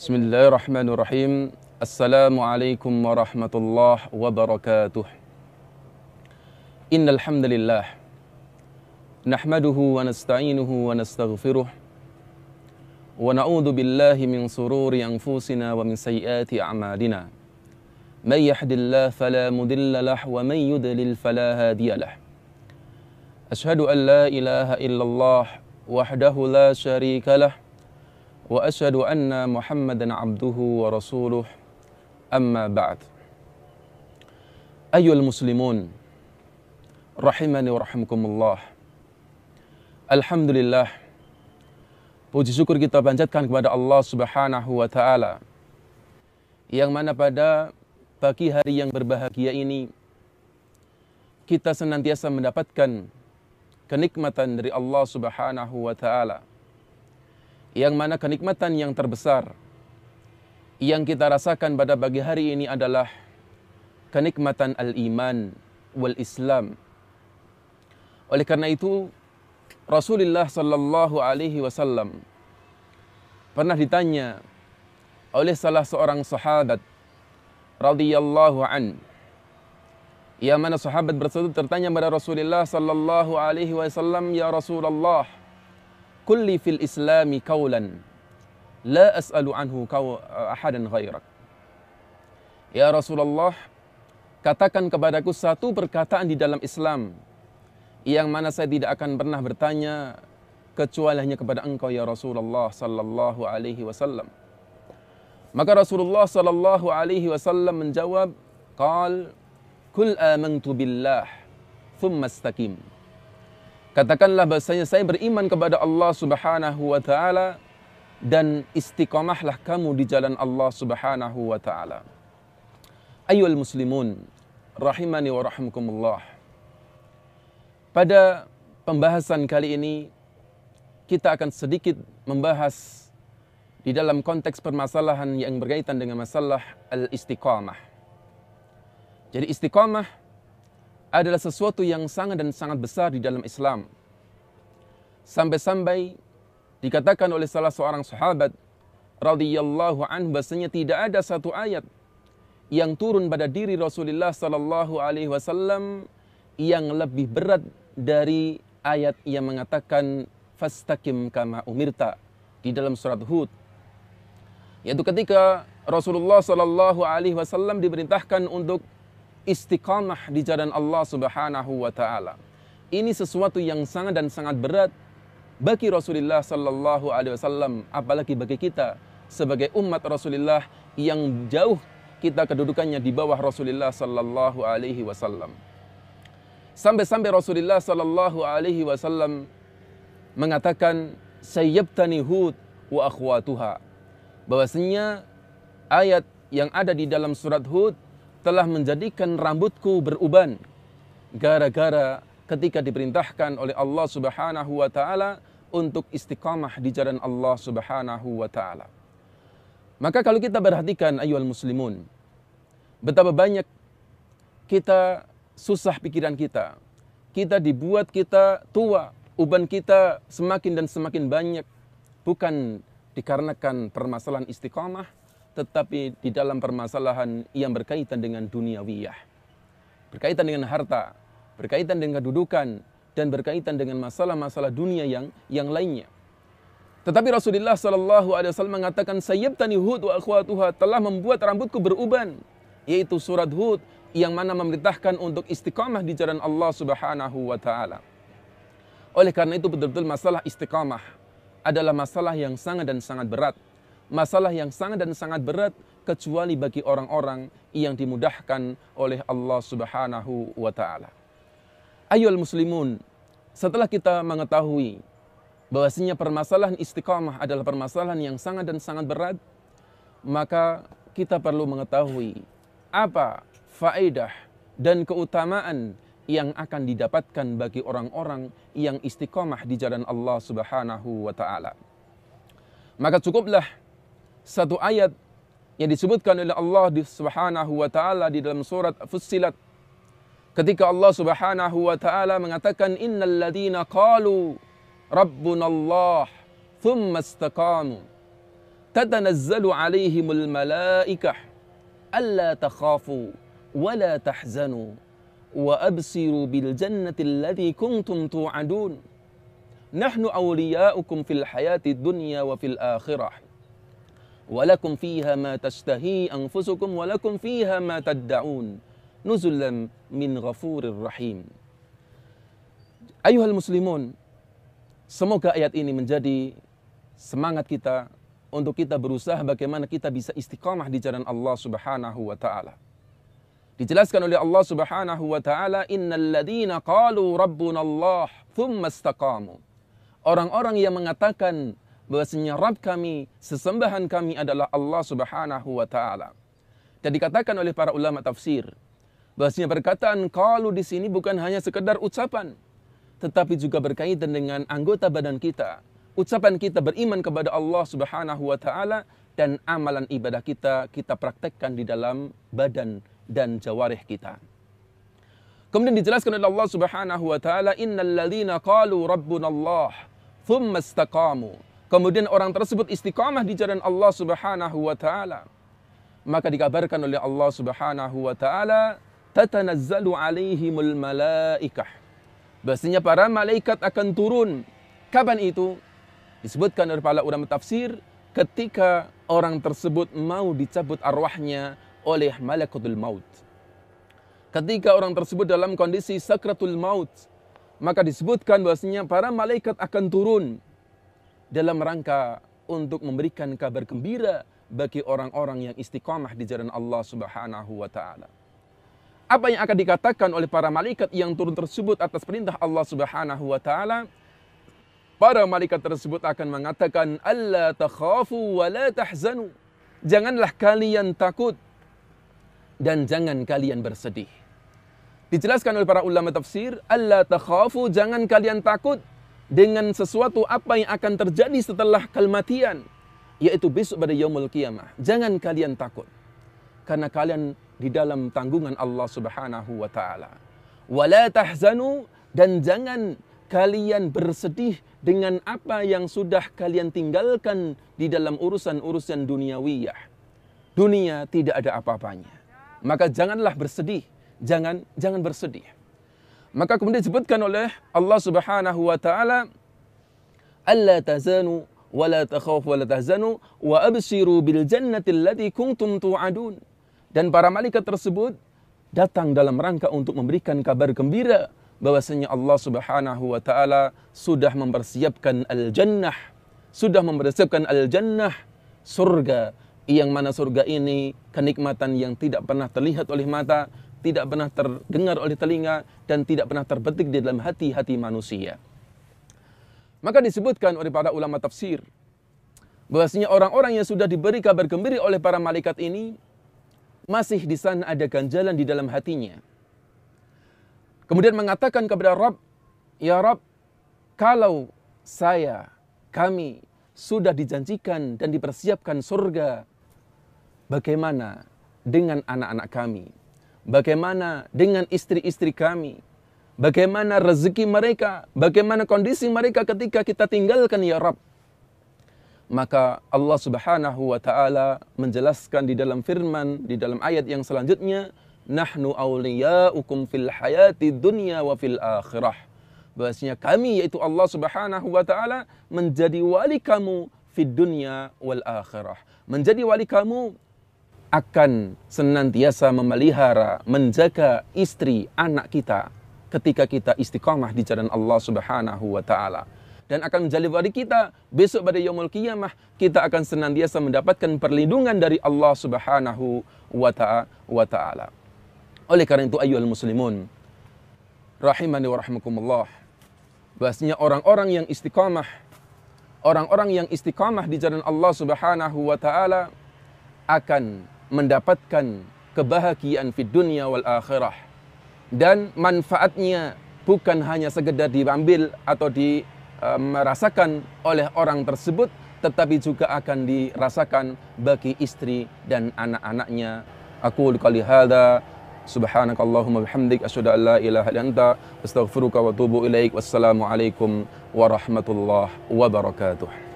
Bismillahirrahmanirrahim. Assalamualaikum warahmatullahi wabarakatuh. Innal hamdalillah nahmaduhu wa nasta'inuhu wa nastaghfiruh wa na'udzu billahi min sururi anfusina wa min sayyiati a'malina. May yahdihillahu fala mudilla lahu wa may yudlil fala hadiyalah. Asyhadu an la ilaha illallah wahdahu la syarikalah wa asyhadu anna Muhammadan abduhu wa rasuluh, amma ba'd. Ayyuhal muslimun rahimani wa rahimakumullah. Alhamdulillah, puji syukur kita panjatkan kepada Allah Subhanahu wa taala, yang mana pada pagi hari yang berbahagia ini kita senantiasa mendapatkan kenikmatan dari Allah Subhanahu wa taala, yang mana kenikmatan yang terbesar yang kita rasakan pada pagi hari ini adalah kenikmatan al-iman wal Islam. Oleh karena itu, Rasulullah sallallahu alaihi wasallam pernah ditanya oleh salah seorang sahabat radhiyallahu an, yang mana sahabat tersebut bertanya kepada Rasulullah sallallahu alaihi wasallam, "Ya Rasulullah, kulli fil islami qawlan la as'alu anhu ahadan ghairak." Ya Rasulullah, katakan kepadaku satu perkataan di dalam Islam yang mana saya tidak akan pernah bertanya kecuali hanya kepada engkau ya Rasulullah sallallahu alaihi wasallam. Maka Rasulullah sallallahu alaihi wasallam menjawab, qal kul amantu billah thumma istaqim. Katakanlah bahasanya saya beriman kepada Allah Subhanahu wa taala dan istiqamahlah kamu di jalan Allah Subhanahu wa taala. Ayyuhal muslimun rahimani wa rahimakumullah. Pada pembahasan kali ini kita akan sedikit membahas di dalam konteks permasalahan yang berkaitan dengan masalah al-istiqamah. Jadi istiqamah adalah sesuatu yang sangat dan sangat besar di dalam Islam. Sampai-sampai dikatakan oleh salah seorang sahabat radhiyallahu anhu bahasanya tidak ada satu ayat yang turun pada diri Rasulullah sallallahu alaihi wasallam yang lebih berat dari ayat yang mengatakan fastaqim kama umirta di dalam surat Hud. Yaitu ketika Rasulullah sallallahu alaihi wasallam diperintahkan untuk istiqamah di jalan Allah Subhanahu wa taala. Ini sesuatu yang sangat dan sangat berat bagi Rasulullah sallallahu alaihi wasallam, apalagi bagi kita sebagai umat Rasulullah yang jauh kita kedudukannya di bawah Rasulullah sallallahu alaihi wasallam. Sampai-sampai Rasulullah sallallahu alaihi wasallam mengatakan sayyabtani Hud wa akhwatuha, bahwasanya ayat yang ada di dalam surat Hud telah menjadikan rambutku beruban gara-gara ketika diperintahkan oleh Allah Subhanahu wa taala untuk istiqamah di jalan Allah Subhanahu wa taala. Maka kalau kita perhatikan ayyuhal muslimun, betapa banyak kita susah pikiran kita. Kita dibuat kita tua, uban kita semakin dan semakin banyak, bukan dikarenakan permasalahan istiqamah, tetapi di dalam permasalahan yang berkaitan dengan duniawiyah, berkaitan dengan harta, berkaitan dengan kedudukan, dan berkaitan dengan masalah-masalah dunia yang lainnya. Tetapi Rasulullah sallallahu alaihi wasallam mengatakan sayyabtani Hud wa akhwatuha, telah membuat rambutku beruban, yaitu surat Hud yang mana memerintahkan untuk istiqamah di jalan Allah Subhanahu wa taala. Oleh karena itu betul-betul masalah istiqamah adalah masalah yang sangat dan sangat berat. Masalah yang sangat dan sangat berat kecuali bagi orang-orang yang dimudahkan oleh Allah Subhanahu wa taala. Ayyuhal muslimun, setelah kita mengetahui bahwasanya permasalahan istiqamah adalah permasalahan yang sangat dan sangat berat, maka kita perlu mengetahui apa faedah dan keutamaan yang akan didapatkan bagi orang-orang yang istiqamah di jalan Allah Subhanahu wa taala. Maka cukuplah satu ayat yang disebutkan oleh Allah Subhanahu wa taala di dalam surat Fussilat, ketika Allah Subhanahu wa taala mengatakan innal ladzina qalu rabbunallah thumma istaqamu tatanazzalu 'alaihimul malaikah alla takhafu wa la tahzanu wa absiru bil jannati allati kuntum tu'adun nahnu awliya'ukum fil hayati dunya wa fil akhirah walakum fiha ma tashtahi anfusukum walakum fiha ma tad'un nuzulan min ghafurir rahim. Ayuhal muslimun, semoga ayat ini menjadi semangat kita untuk kita berusaha bagaimana kita bisa istiqamah di jalan Allah Subhanahu wa taala. Dijelaskan oleh Allah Subhanahu wa taala, innal ladzina qalu rabbuna Allah tsumma istaqamu. Orang-orang yang mengatakan bahwasanya Rabb kami, sesembahan kami adalah Allah Subhanahu wa taala. Dan dikatakan oleh para ulama tafsir bahwasanya perkataan qalu di sini bukan hanya sekedar ucapan, tetapi juga berkaitan dengan anggota badan kita. Ucapan kita beriman kepada Allah Subhanahu wa taala dan amalan ibadah kita praktekkan di dalam badan dan jawarih kita. Kemudian dijelaskan oleh Allah Subhanahu wa taala, innal ladzina qalu rabbunallah tsumma istaqamu. Kemudian orang tersebut istiqamah di jalan Allah Subhanahu wa taala. Maka dikabarkan oleh Allah Subhanahu wa taala, tatanazzalu 'alaihimul malaikah. Bahasanya para malaikat akan turun. Kapan itu? Disebutkan oleh para ulama tafsir, ketika orang tersebut mau dicabut arwahnya oleh malakutul maut. Ketika orang tersebut dalam kondisi sakratul maut, maka disebutkan bahasanya para malaikat akan turun dalam rangka untuk memberikan kabar gembira bagi orang-orang yang istiqamah di jalan Allah Subhanahu wa taala. Apa yang akan dikatakan oleh para malaikat yang turun tersebut atas perintah Allah Subhanahu wa taala? Para malaikat tersebut akan mengatakan, alla takhafu wa la tahzanu. Janganlah kalian takut dan jangan kalian bersedih. Dijelaskan oleh para ulama tafsir, alla takhafu, jangan kalian takut dengan sesuatu apa yang akan terjadi setelah kematian, yaitu besok pada yaumul qiyamah. Jangan kalian takut karena kalian di dalam tanggungan Allah Subhanahu wa taala. Wala tahzanu, dan jangan kalian bersedih dengan apa yang sudah kalian tinggalkan di dalam urusan-urusan duniawiyah. Dunia tidak ada apa-apanya. Maka janganlah bersedih, jangan bersedih. Maka kemudian disebutkan oleh Allah Subhanahu wa taala, alla tazanu wa la takhafu wa la tahzanu wa abshiru bil jannati allati kuntum tu'adun. Dan para malaikat tersebut datang dalam rangka untuk memberikan kabar gembira bahwasanya Allah Subhanahu wa taala sudah mempersiapkan al-jannah, surga, yang mana surga ini kenikmatan yang tidak pernah terlihat oleh mata, tidak pernah terdengar oleh telinga, dan tidak pernah terbetik di dalam hati-hati manusia. Maka disebutkan oleh para ulama tafsir bahwasanya orang-orang yang sudah diberi kabar gembira oleh para malaikat ini masih di sana ada ganjalan di dalam hatinya. Kemudian mengatakan kepada Rabb, ya Rabb, kalau kami sudah dijanjikan dan dipersiapkan surga, bagaimana dengan anak-anak kami? Bagaimana dengan istri-istri kami? Bagaimana rezeki mereka? Bagaimana kondisi mereka ketika kita tinggalkan ya Rabb? Maka Allah Subhanahu wa taala menjelaskan di dalam firman, di dalam ayat yang selanjutnya, nahnu awliya'ukum fil hayati dunya wa fil akhirah. Bahasanya kami, yaitu Allah Subhanahu wa taala, menjadi wali kamu fid dunya wal akhirah. Menjadi wali kamu akan senantiasa memelihara, menjaga istri, anak kita ketika kita istiqamah di jalan Allah Subhanahu wa taala. Dan akan menjadi wali kita besok pada yaumul qiyamah, kita akan senantiasa mendapatkan perlindungan dari Allah Subhanahu wa taala. Oleh karena itu ayyuhal muslimun rahimani wa rahimakumullah, bahasanya orang-orang yang istiqamah di jalan Allah Subhanahu wa taala akan mendapatkan kebahagiaan fid dunya wal akhirah, dan manfaatnya bukan hanya sekedar diambil atau merasakan oleh orang tersebut, tetapi juga akan dirasakan bagi istri dan anak-anaknya. Aku qouli hadza, subhanakallahumma bihamdik, asyhadu an la ilaha illa anta, astaghfiruka wa atubu ilaik. Wassalamu alaikum warahmatullahi wabarakatuh.